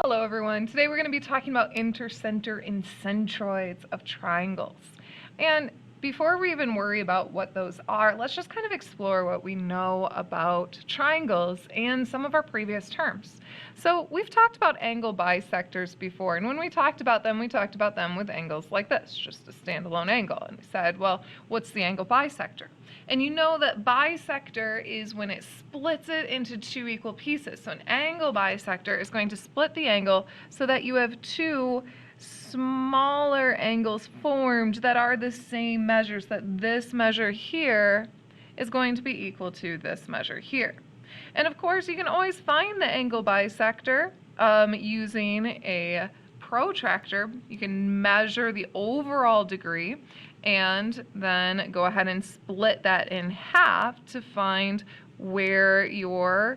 Hello everyone. Today we're going to be talking about intercenter and centroids of triangles. And before we even worry about what those are, let's just kind of explore what we know about triangles and some of our previous terms. So we've talked about angle bisectors before, and when we talked about them with angles like this, just a standalone angle. And we said, well, what's the angle bisector? And you know that bisector is when it splits it into two equal pieces. So an angle bisector is going to split the angle so that you have two smaller angles formed that are the same measures, that this measure here is going to be equal to this measure here. And of course, you can always find the angle bisector using a protractor. You can measure the overall degree and then go ahead and split that in half to find where your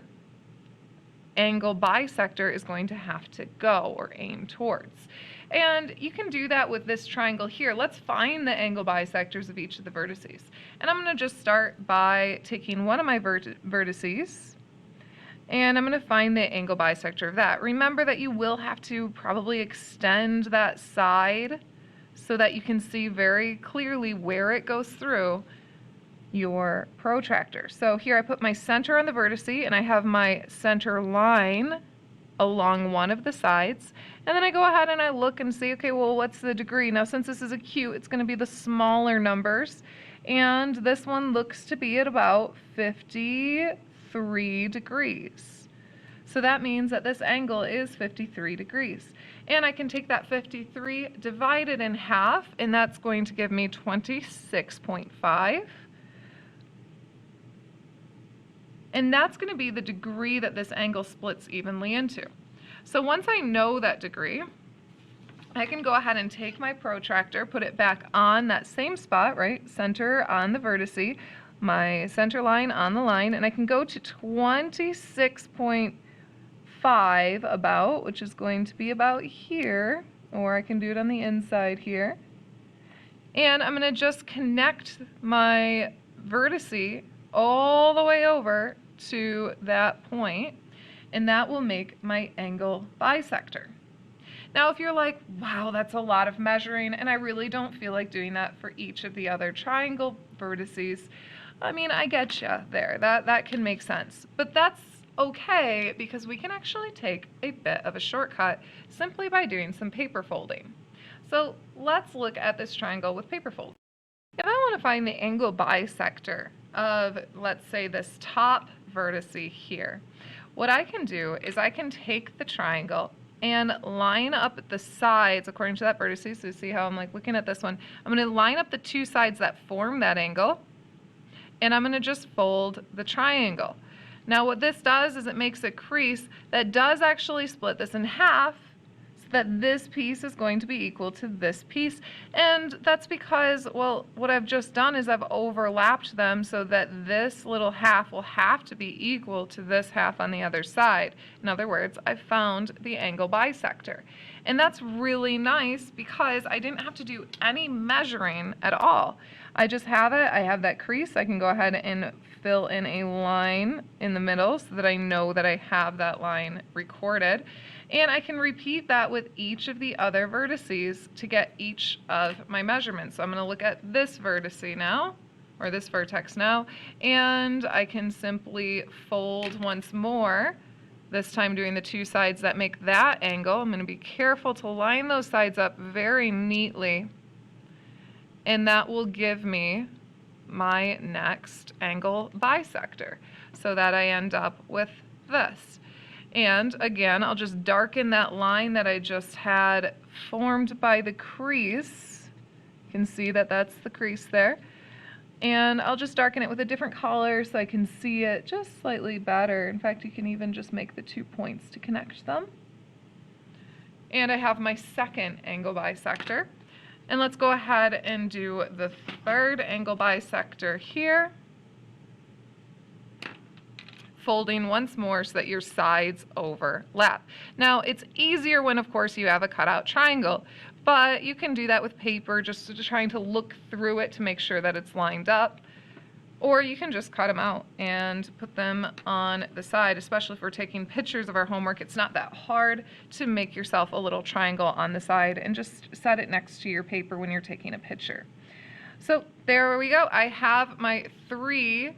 angle bisector is going to have to go or aim towards. And you can do that with this triangle here. Let's find the angle bisectors of each of the vertices. And I'm going to just start by taking one of my vertices, and I'm going to find the angle bisector of that. Remember that you will have to probably extend that side so that you can see very clearly where it goes through your protractor. So here I put my center on the vertice, and I have my center line along one of the sides. And then I go ahead and I look and see, okay, well, what's the degree? Now, since this is acute, it's going to be the smaller numbers. And this one looks to be at about 53 degrees. So that means that this angle is 53 degrees. And I can take that 53, divide it in half, and that's going to give me 26.5. And that's going to be the degree that this angle splits evenly into. So once I know that degree, I can go ahead and take my protractor, put it back on that same spot, right? Center on the vertice, my center line on the line, and I can go to 26.5 about, which is going to be about here, or I can do it on the inside here. And I'm going to just connect my vertice all the way over to that point, and that will make my angle bisector. Now, if you're like, wow, that's a lot of measuring, and I really don't feel like doing that for each of the other triangle vertices, I mean, I get you there. That can make sense. But that's okay, because we can actually take a bit of a shortcut simply by doing some paper folding. So let's look at this triangle with paper folding. If I want to find the angle bisector of, let's say, this top vertice here, what I can do is I can take the triangle and line up the sides according to that vertice. So see how I'm like looking at this one. I'm going to line up the two sides that form that angle, and I'm going to just fold the triangle. Now what this does is it makes a crease that does actually split this in half, that this piece is going to be equal to this piece. And that's because, well, what I've just done is I've overlapped them so that this little half will have to be equal to this half on the other side. In other words, I've found the angle bisector. And that's really nice because I didn't have to do any measuring at all. I just have it, I have that crease, I can go ahead and fill in a line in the middle so that I know that I have that line recorded. And I can repeat that with each of the other vertices to get each of my measurements. So I'm going to look at this vertice now, or this vertex now, and I can simply fold once more, this time doing the two sides that make that angle. I'm going to be careful to line those sides up very neatly, and that will give me my next angle bisector, so that I end up with this. And again, I'll just darken that line that I just had formed by the crease. You can see that that's the crease there. And I'll just darken it with a different color so I can see it just slightly better. In fact, you can even just make the 2 points to connect them. And I have my second angle bisector. And let's go ahead and do the third angle bisector here, folding once more so that your sides overlap. Now, it's easier when, of course, you have a cutout triangle, but you can do that with paper, just trying to look through it to make sure that it's lined up. Or you can just cut them out and put them on the side, especially if we're taking pictures of our homework. It's not that hard to make yourself a little triangle on the side and just set it next to your paper when you're taking a picture. So there we go. I have my 3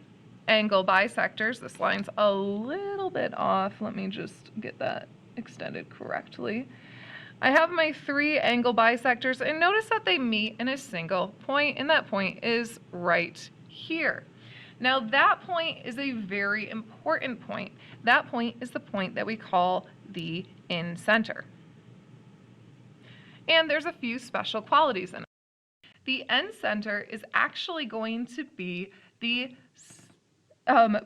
angle bisectors. This line's a little bit off. Let me just get that extended correctly. I have my 3 angle bisectors, and notice that they meet in a single point, and that point is right here. Now that point is a very important point. That point is the point that we call the incenter. And there's a few special qualities in it. The incenter is actually going to be the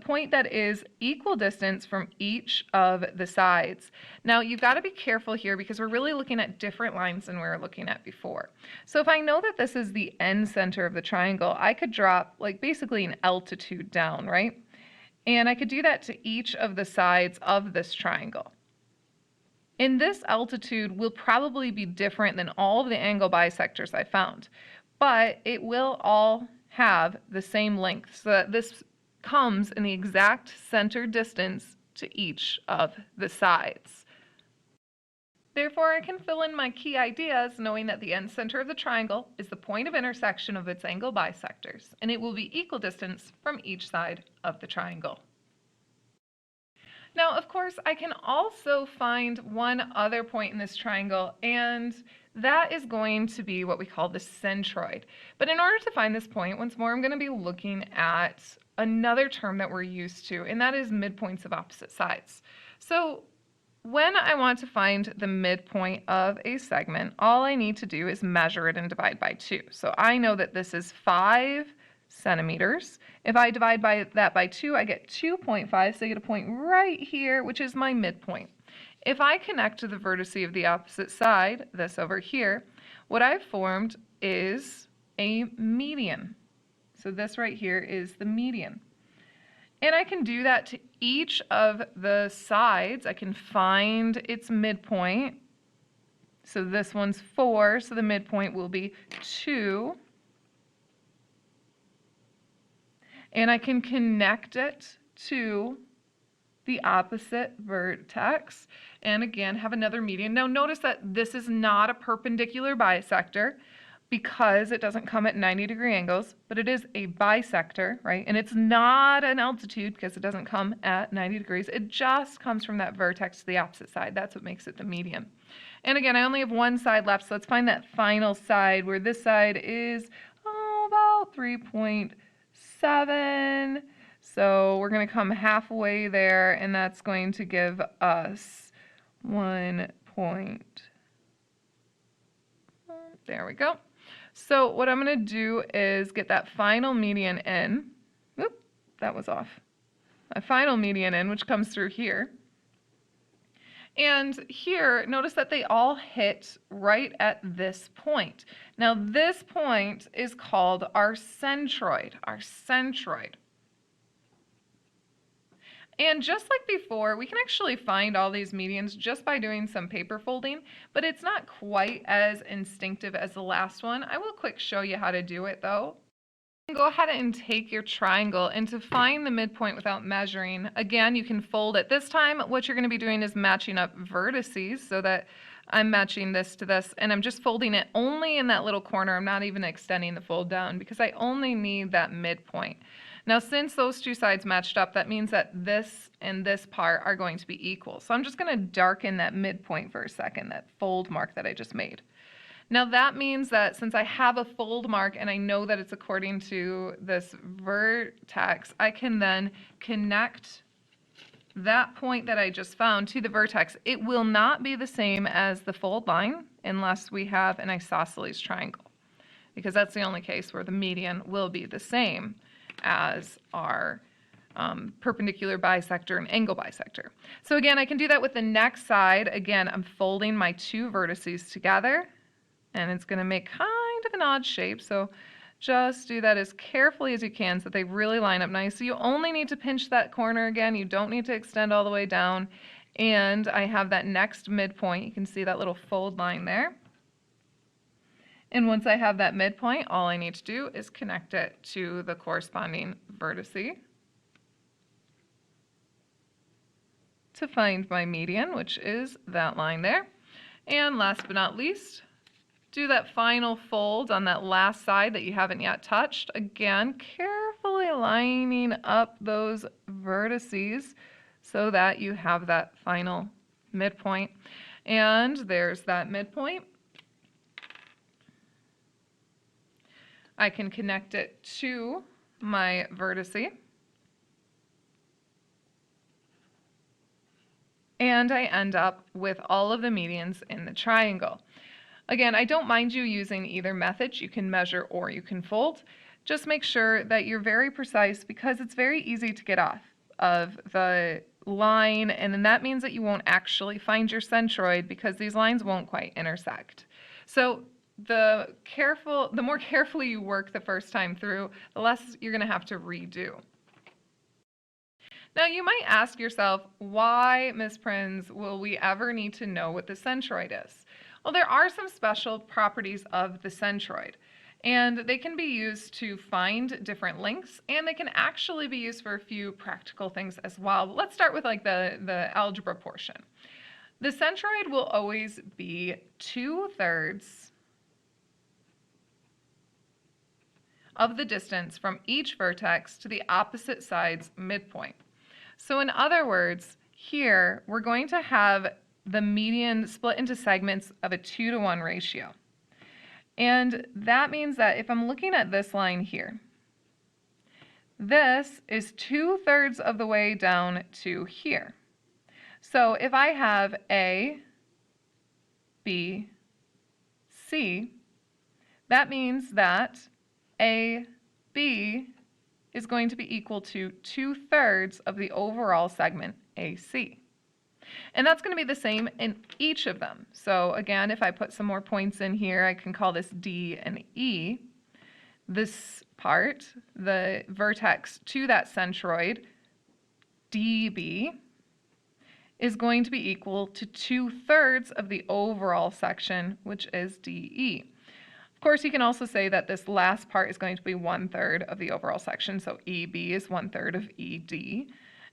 point that is equal distance from each of the sides. Now you've got to be careful here because we're really looking at different lines than we were looking at before. So if I know that this is the incenter of the triangle, I could drop like basically an altitude down, right? And I could do that to each of the sides of this triangle. And this altitude will probably be different than all of the angle bisectors I found, but it will all have the same length, so that this comes in the exact center distance to each of the sides. Therefore, I can fill in my key ideas knowing that the incenter of the triangle is the point of intersection of its angle bisectors, and it will be equal distance from each side of the triangle. Now, of course, I can also find one other point in this triangle, and that is going to be what we call the centroid. But in order to find this point, once more, I'm going to be looking at another term that we're used to, and that is midpoints of opposite sides. So when I want to find the midpoint of a segment, all I need to do is measure it and divide by 2. So I know that this is 5 centimeters. If I divide that by 2, I get 2.5, so I get a point right here, which is my midpoint. If I connect to the vertice of the opposite side, this over here, what I've formed is a median. So this right here is the median. And I can do that to each of the sides. I can find its midpoint. So this one's 4, so the midpoint will be 2. And I can connect it to the opposite vertex, and again have another median. Now notice that this is not a perpendicular bisector because it doesn't come at 90-degree angles, but it is a bisector, right? And it's not an altitude because it doesn't come at 90 degrees. It just comes from that vertex to the opposite side. That's what makes it the median. And again, I only have one side left, so let's find that final side where this side is about 3.7. So we're going to come halfway there, and that's going to give us 1 point. There we go. So what I'm going to do is get that final median in. Oop, that was off. A final median in, which comes through here. And here, notice that they all hit right at this point. Now this point is called our centroid, And just like before, we can actually find all these medians just by doing some paper folding, but it's not quite as instinctive as the last one. I will quick show you how to do it though. Go ahead and take your triangle, and to find the midpoint without measuring, again, you can fold it. This time, what you're going to be doing is matching up vertices so that I'm matching this to this, and I'm just folding it only in that little corner. I'm not even extending the fold down because I only need that midpoint. Now, since those two sides matched up, that means that this and this part are going to be equal. So I'm just going to darken that midpoint for a second, that fold mark that I just made. Now that means that since I have a fold mark and I know that it's according to this vertex, I can then connect that point that I just found to the vertex. It will not be the same as the fold line unless we have an isosceles triangle, because that's the only case where the median will be the same as our perpendicular bisector and angle bisector. So again, I can do that with the next side. Again, I'm folding my 2 vertices together, and it's going to make kind of an odd shape. So just do that as carefully as you can so that they really line up nice. So you only need to pinch that corner again. You don't need to extend all the way down. And I have that next midpoint. You can see that little fold line there. And once I have that midpoint, all I need to do is connect it to the corresponding vertice to find my median, which is that line there. And last but not least, do that final fold on that last side that you haven't yet touched. Again, carefully lining up those vertices so that you have that final midpoint. And there's that midpoint. I can connect it to my vertice. And I end up with all of the medians in the triangle. Again, I don't mind you using either method. You can measure or you can fold. Just make sure that you're very precise because it's very easy to get off of the line, and then that means that you won't actually find your centroid because these lines won't quite intersect. So the more carefully you work the first time through, the less you're going to have to redo. Now you might ask yourself, why, Ms. Prinz, will we ever need to know what the centroid is? Well, there are some special properties of the centroid, and they can be used to find different lengths, and they can actually be used for a few practical things as well. But let's start with like the algebra portion. The centroid will always be 2/3 of the distance from each vertex to the opposite side's midpoint. So in other words, here we're going to have the median split into segments of a 2-to-1 ratio. And that means that if I'm looking at this line here, this is 2/3 of the way down to here. So if I have A, B, C, that means that AB is going to be equal to 2/3 of the overall segment AC. And that's going to be the same in each of them. So again, if I put some more points in here, I can call this D and E. This part, the vertex to that centroid, DB, is going to be equal to 2/3 of the overall section, which is DE. Of course, you can also say that this last part is going to be 1/3 of the overall section, so EB is 1/3 of ED.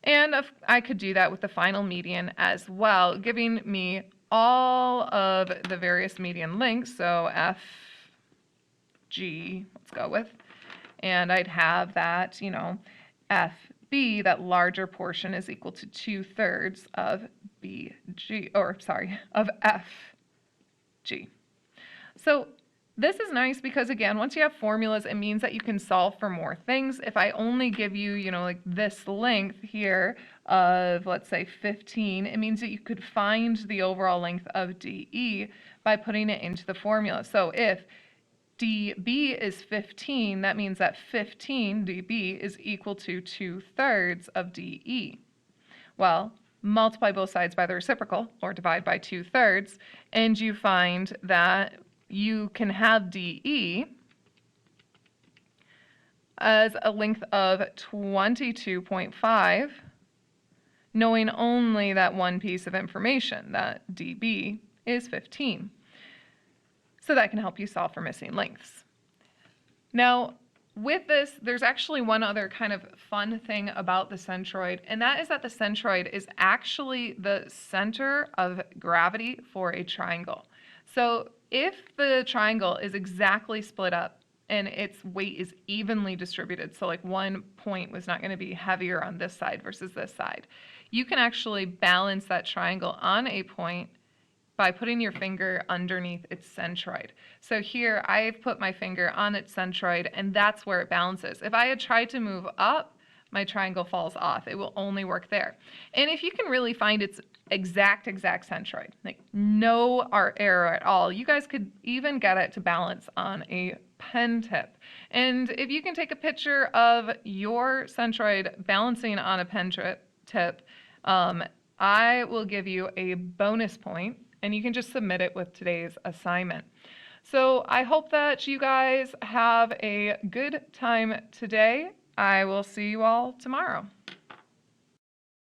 And I could do that with the final median as well, giving me all of the various median lengths, so FG, let's go with, and I'd have that, FB, that larger portion, is equal to 2/3 of of FG. So this is nice because, again, once you have formulas, it means that you can solve for more things. If I only give you, like this length here of, let's say, 15, it means that you could find the overall length of DE by putting it into the formula. So if DB is 15, that means that 15 DB is equal to 2/3 of DE. Well, multiply both sides by the reciprocal, or divide by 2/3, and you find that you can have DE as a length of 22.5, knowing only that one piece of information, that DB is 15. So that can help you solve for missing lengths. Now, with this, there's actually one other kind of fun thing about the centroid, and that is that the centroid is actually the center of gravity for a triangle. So if the triangle is exactly split up and its weight is evenly distributed, so like one point was not going to be heavier on this side versus this side, you can actually balance that triangle on a point by putting your finger underneath its centroid. So here I've put my finger on its centroid, and that's where it balances. If I had tried to move up, my triangle falls off. It will only work there. And if you can really find its exact centroid, like no error at all, you guys could even get it to balance on a pen tip. And if you can take a picture of your centroid balancing on a pen tip, I will give you a bonus point, and you can just submit it with today's assignment. So I hope that you guys have a good time today. I will see you all tomorrow.